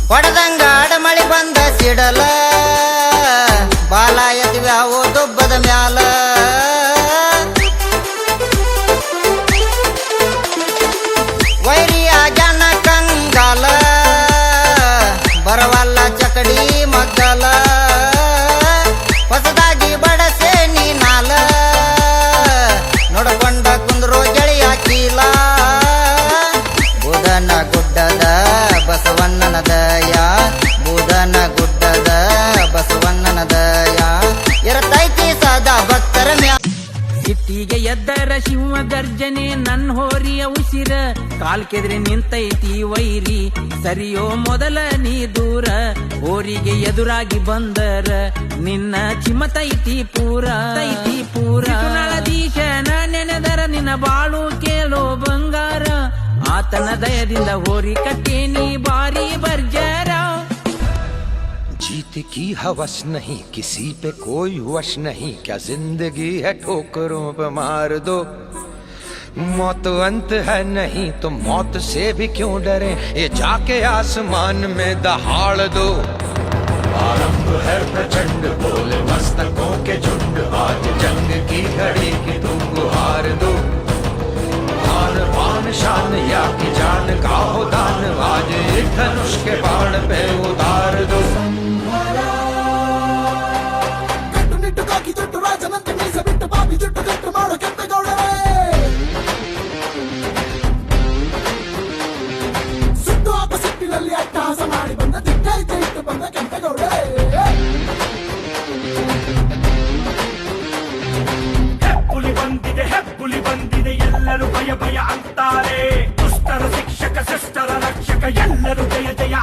ಹೊಡೆದಂಗ ಅಡಮಳಿ ಬಂದ ಸಿಡಲ ಬಾಲ ಎದ್ವ್ಯಾವು ದುಬ್ಬದ ಮ್ಯಾಲ ವೈರಿಯ ಜನ ಕಂಗಾಲ ಬರವಲ್ಲ ಚಕಡಿ ಮಗ್ಗಲ ಹೊಸದಾಗಿ ಬಡಸೆ ನೀನಾಲ ನೋಡಕೊಂಡ ಕುಂದ್ರೋ ಗೆಳೆಯ ಕೀಲ ಬುಧನ ಗುಡ್ಡದ ಬಸವಣ್ಣನ ದಯ ಬುಧನ ಗುಡ್ಡದ ಬಸವಣ್ಣನ ದಯ ಇರತೈತಿ ಸದಾ ಭಕ್ತರ ಮ್ಯಾ ಸಿಟ್ಟಿಗೆ ಎದ್ದರ ಶಿವ ಗರ್ಜನೆ ನನ್ ಹೋರಿಯ ಉಸಿರ ಕಾಲ್ ಕೆದ್ರೆ ನಿಂತೈತಿ ವೈರಿ ಸರಿಯೋ ಮೊದಲ ನೀ ದೂರ ಹೋರಿಗೆ ಎದುರಾಗಿ ಬಂದರ ನಿನ್ನ ಚಿಮತೈತಿ ಪೂರ ನಳದೀಶನ ನೆನೆದರ ನಿನ್ನ ಬಾಳು ಕೇಳೋ ಬಂಗಾರ ಆತನ ದಯದಿಂದ ಹೋರಿ ಕಟ್ಟೇನಿ ಬಾರಿ ಬರ್ಜರ जीत की हवस नहीं किसी पे कोई वश नहीं क्या जिंदगी है ठोकरों पे मार दो मौत अंत है नहीं तो मौत से भी क्यों डरे ये जाके आसमान में दहाड़ दो आरंभ है प्रचंड बोले मस्तकों के झुंड आज जंग की घड़ी की तुम गुहार दो आन बान शान या की जान का हो दान आज एक धनुष के बाण पे उतार दो ಜುಟ್ಟು ರಾಜನಂತೆ ಮೀಸ ಬಿಟ್ಟು ಬಾಬಿ ಜುಟ್ಟು ಕಟ್ಟು ಮಾಡೋ ಕೆಂಪೇಗೌಡರೇ ಸುಟ್ಟು ಆಪ ಸಿಟ್ಟಿನಲ್ಲಿ ಅಟ್ಟಹಾಸ ಮಾಡಿ ಬಂದ ದಿಗ್ಗೈತೆ ಇಟ್ಟು ಬಂದ ಕೆಂಪೇಗೌಡರೇ ಹೆಬ್ಬುಲಿ ಬಂದಿದೆ ಎಲ್ಲರೂ ಭಯ ಭಯ ಅಂತಾರೆ ದುಷ್ಟರ ಶಿಕ್ಷಕ ಶಿಷ್ಟರ ರಕ್ಷಕ ಎಲ್ಲರೂ ಜಯ ಜಯ